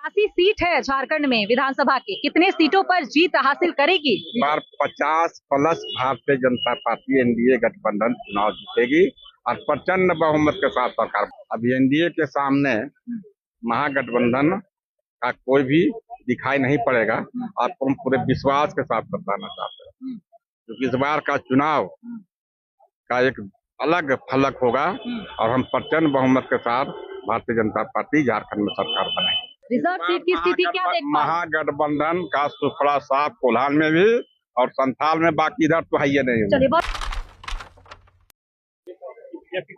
80 seat है झारखंड में विधानसभा की, कितने सीटों पर जीत हासिल करेगी? इस बार 50 plus Bharatiya Janata party NDA गठबंधन चुनाव जीतेगी और प्रचंड बहुमत के साथ सरकार। अभी एनडीए के सामने महागठबंधन का कोई भी दिखाई नहीं पड़ेगा। आपको हम पूरे विश्वास के साथ बताना चाहते हैं क्योंकि इस बार का चुनाव का एक अलग फलक होगा और हम प्रचंड बहुमत के साथ भारतीय जनता पार्टी झारखंड में सरकार बनाएगी। रिजर्व सीट की स्थिति क्या देख पा रहे हैं? महागठबंधन का सुफला साफ कोल्हान में भी और संथाल में, बाकी इधर तो है ही नहीं। चलिए, बहुत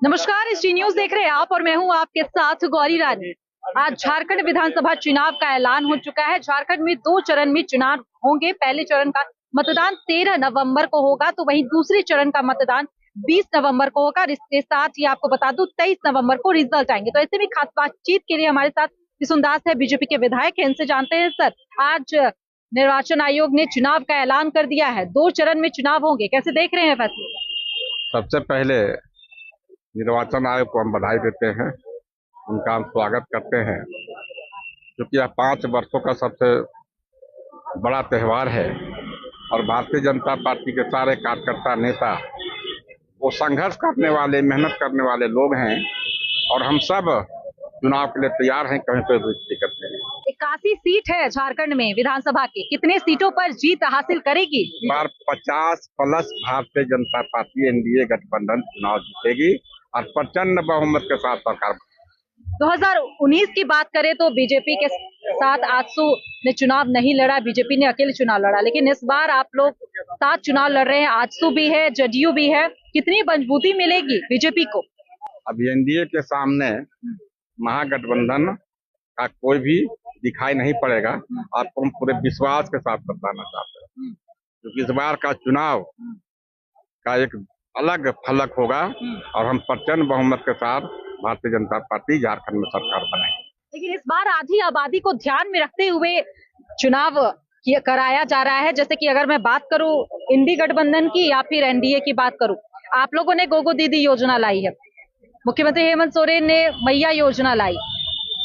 नमस्कार, ST न्यूज देख रहे हैं आप और मैं हूं आपके साथ गौरी रानी। आज झारखंड विधानसभा चुनाव का ऐलान हो चुका है। झारखंड में 2 चरण में चुनाव होंगे। पहले चरण का मतदान 13 नवंबर को होगा, तो वहीं दूसरे चरण का मतदान 20 नवंबर को होगा। इसके साथ ही आपको बता दूं 23 नवंबर को रिजल्ट आएंगे। तो ऐसे में खास बातचीत के लिए हमारे साथ किशुनदास है, बीजेपी के विधायक हैं, इनसे जानते हैं। सर, आज निर्वाचन आयोग ने चुनाव का ऐलान कर दिया है, 2 चरण में चुनाव होंगे, कैसे देख रहे हैं फैसले? सबसे पहले निर्वाचन आयोग को हम बधाई देते हैं, उनका हम स्वागत करते हैं क्योंकि यह 5 वर्षों का सबसे बड़ा त्योहार है और भारतीय जनता पार्टी के सारे कार्यकर्ता नेता वो संघर्ष करने वाले, मेहनत करने वाले लोग हैं और हम सब चुनाव के लिए तैयार हैं, कहीं पर भी दिक्कत नहीं। 81 सीट है झारखंड में विधानसभा की, कितने सीटों पर जीत हासिल करेगी? इस बार 50 plus Bharatiya Janata party NDA गठबंधन चुनाव जीतेगी और प्रचंड बहुमत के साथ सरकार। 2019 की बात करें तो बीजेपी के साथ आजसू ने चुनाव नहीं लड़ा, बीजेपी ने अकेले चुनाव लड़ा, लेकिन इस बार आप लोग साथ चुनाव लड़ रहे हैं। आजसू भी है, जदयू भी है, कितनी मजबूती मिलेगी बीजेपी को? अभी एनडीए के सामने महागठबंधन का कोई भी दिखाई नहीं पड़ेगा। आपको हम पूरे विश्वास के साथ बताना चाहते हैं क्योंकि इस बार का चुनाव का एक अलग फलक होगा और हम प्रचंड बहुमत के साथ भारतीय जनता पार्टी झारखंड में सरकार बनाएगी। लेकिन इस बार आधी आबादी को ध्यान में रखते हुए चुनाव कराया जा रहा है। जैसे कि अगर मैं बात करूं इंडी गठबंधन की या फिर एनडीए की बात करूं, आप लोगों ने गोगो दीदी योजना लाई है, मुख्यमंत्री हेमंत सोरेन ने मैया योजना लाई,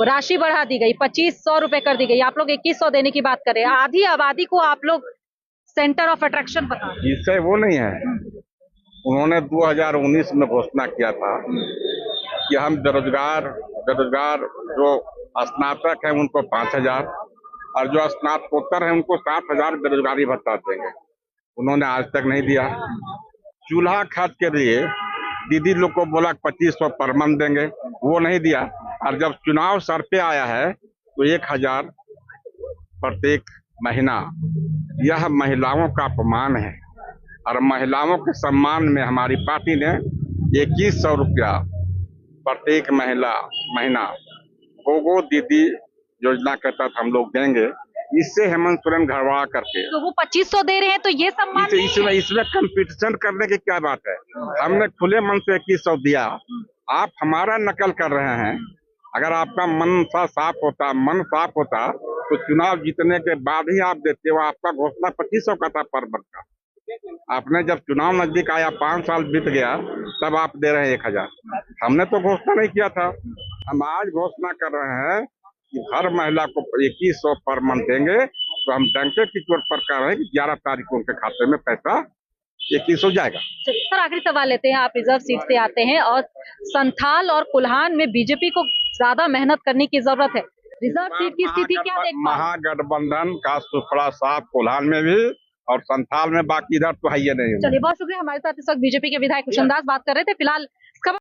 राशि बढ़ा दी गई, 2500 रुपए कर दी गई, आप लोग 2100 देने की बात कर रहे हैं। आधी आबादी को आप लोग सेंटर ऑफ अट्रैक्शन बता रहे हैं। इससे वो नहीं है, उन्होंने 2019 में घोषणा किया था कि हम बेरोजगार जो स्नातक है उनको 5000 और जो स्नातकोत्तर है उनको 7000 बेरोजगारी भत्ता देंगे। उन्होंने आज तक नहीं दिया। चूल्हा खर्च के लिए दीदी लोग को बोला 2500 पर मंथ देंगे, वो नहीं दिया। और जब चुनाव सर पे आया है तो 1000 प्रत्येक महीना, यह महिलाओं का अपमान है और महिलाओं के सम्मान में हमारी पार्टी ने 2100 रुपया प्रत्येक महीना गोगो दीदी योजना के तहत हम लोग देंगे। इससे हेमंत सोरेन घरवा करके तो वो 2500 दे रहे हैं, तो ये सम्मान इसमें कंपटीशन करने की क्या बात है? हमने खुले मन से 2100 दिया, आप हमारा नकल कर रहे हैं। अगर आपका मन साफ होता तो चुनाव जीतने के बाद ही आप देते हो। आपका घोषणा 2500 का था पर वर्ष का, आपने जब चुनाव नजदीक आया, 5 साल बीत गया, तब आप दे रहे हैं 1000। हमने तो घोषणा नहीं किया था। हम आज घोषणा कर रहे हैं कि हर महिला को 2100 पर मंथ देंगे। तो हम डंके की चोट पर कह रहे हैं कि 11 तारीख को उनके खाते में पैसा 2100 जाएगा। सर, आखिरी सवाल लेते हैं। आप रिजर्व सीट से आते हैं और संथाल और कोल्हान में बीजेपी को ज्यादा मेहनत करने की जरूरत है। रिजर्व सीट की स्थिति क्या देख पा रहे हैं? महागठबंधन का सुफला साफ कोल्हान में भी और संथाल में, बाकी इधर तो है ही नहीं। चलिए, बहुत शुक्रिया। हमारे साथ इस वक्त बीजेपी के विधायक किशुनदास बात कर रहे थे। फिलहाल